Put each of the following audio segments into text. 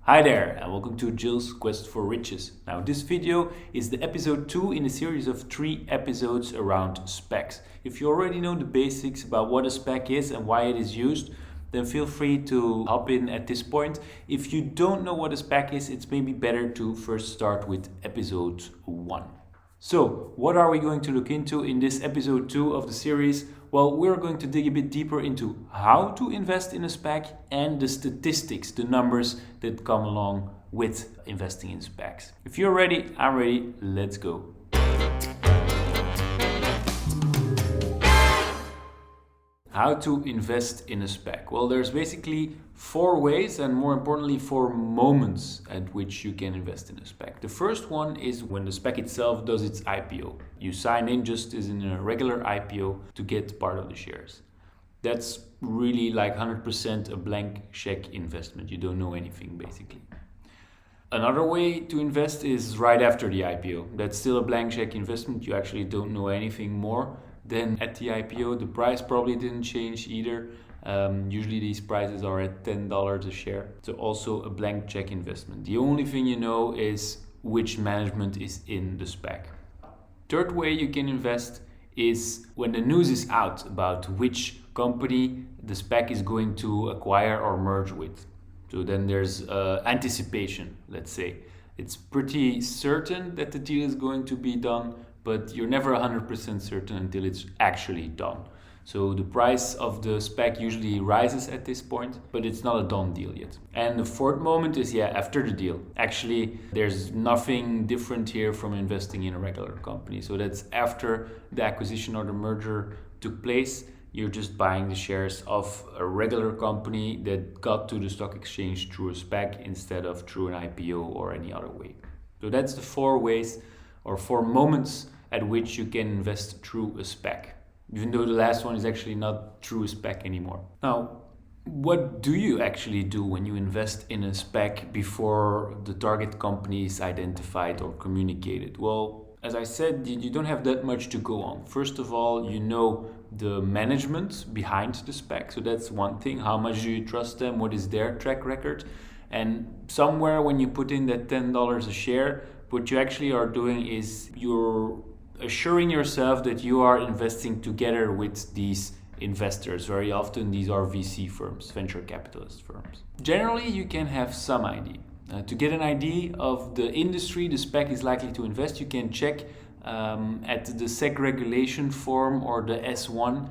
Hi there, and welcome to Jill's Quest for Riches. Now, this video is the episode 2 in a series of 3 episodes around SPACs. If you already know the basics about what a SPAC is and why it is used, then feel free to hop in at this point. If you don't know what a SPAC is, it's maybe better to first start with episode 1. So, what are we going to look into in this episode 2 of the series? Well, we're going to dig a bit deeper into how to invest in a SPAC and the statistics, the numbers that come along with investing in SPACs. If you're ready, I'm ready, let's go. How to invest in a SPAC? Well, there's basically 4 ways and more importantly 4 moments at which you can invest in a SPAC. The first one is when the SPAC itself does its IPO. You sign in just as in a regular IPO to get part of the shares. That's really like 100% a blank check investment. You don't know anything basically. Another way to invest is right after the IPO. That's still a blank check investment. You actually don't know anything more. Then at the IPO, the price probably didn't change either. Usually these prices are at $10 a share. So also a blank check investment. The only thing you know is which management is in the SPAC. Third way you can invest is when the news is out about which company the SPAC is going to acquire or merge with. So then there's anticipation, let's say. It's pretty certain that the deal is going to be done, but you're never 100% certain until it's actually done. So the price of the SPAC usually rises at this point, but it's not a done deal yet. And the fourth moment is after the deal. Actually, there's nothing different here from investing in a regular company. So that's after the acquisition or the merger took place. You're just buying the shares of a regular company that got to the stock exchange through a SPAC instead of through an IPO or any other way. So that's the 4 ways or 4 moments at which you can invest through a SPAC, even though the last one is actually not through a SPAC anymore. Now, what do you actually do when you invest in a SPAC before the target company is identified or communicated? Well, as I said, you don't have that much to go on. First of all, you know the management behind the SPAC. So that's one thing. How much do you trust them? What is their track record? And somewhere when you put in that $10 a share, what you actually are doing is you're assuring yourself that you are investing together with these investors. Very often these are VC firms, venture capitalist firms. Generally, you can have some idea. To get an idea of the industry the SPAC is likely to invest, you can check at the SEC regulation form or the S1.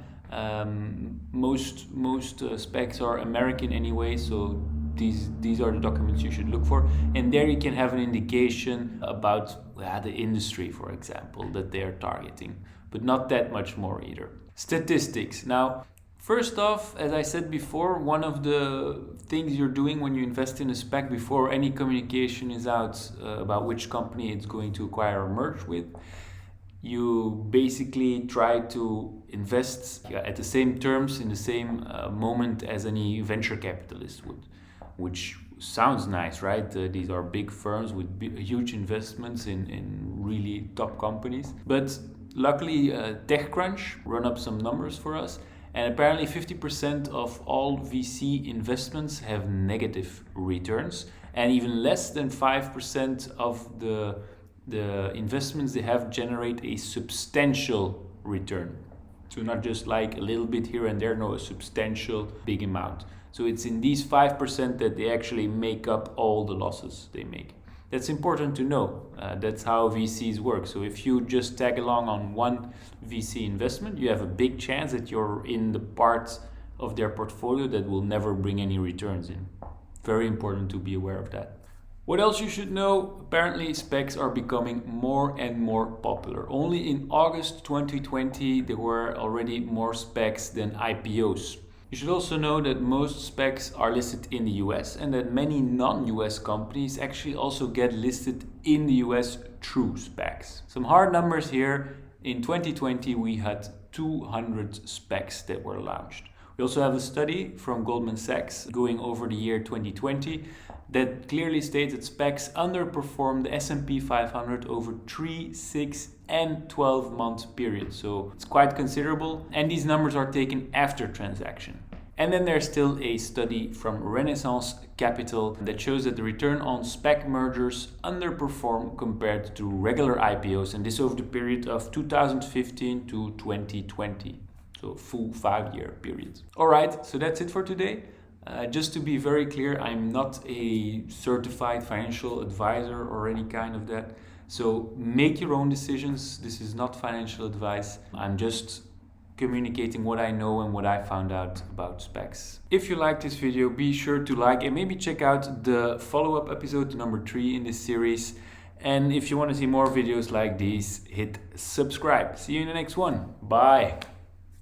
Most SPACs are American anyway, so these are the documents you should look for, and there you can have an indication about the industry, for example, that they are targeting, but not that much more either. Statistics. Now, first off, as I said before, one of the things you're doing when you invest in a SPAC before any communication is out about which company it's going to acquire or merge with, you basically try to invest at the same terms in the same moment as any venture capitalist would, which sounds nice, right? These are big firms with huge investments in really top companies. But luckily, TechCrunch run up some numbers for us. And apparently 50% of all VC investments have negative returns. And even less than 5% of the investments they have generate a substantial return. So not just like a little bit here and there, no, a substantial big amount. So it's in these 5% that they actually make up all the losses they make. That's important to know. That's how VCs work. So if you just tag along on one VC investment, you have a big chance that you're in the part of their portfolio that will never bring any returns in. Very important to be aware of that. What else you should know? Apparently SPACs are becoming more and more popular. Only in August 2020 there were already more SPACs than IPOs. You should also know that most SPACs are listed in the US and that many non-US companies actually also get listed in the US through SPACs. Some hard numbers here. In 2020 we had 200 SPACs that were launched. We also have a study from Goldman Sachs going over the year 2020 that clearly states that SPACs underperformed the S&P 500 over 3, 6 and 12 month periods. So it's quite considerable, and these numbers are taken after transaction. And then there's still a study from Renaissance Capital that shows that the return on SPAC mergers underperform compared to regular IPOs, and this over the period of 2015 to 2020. So a full 5-year period. All right, so that's it for today. Just to be very clear, I'm not a certified financial advisor or any kind of that. So make your own decisions. This is not financial advice. I'm just communicating what I know and what I found out about SPACs. If you liked this video, be sure to like and maybe check out the follow-up episode, number 3 in this series. And if you want to see more videos like these, hit subscribe. See you in the next one. Bye.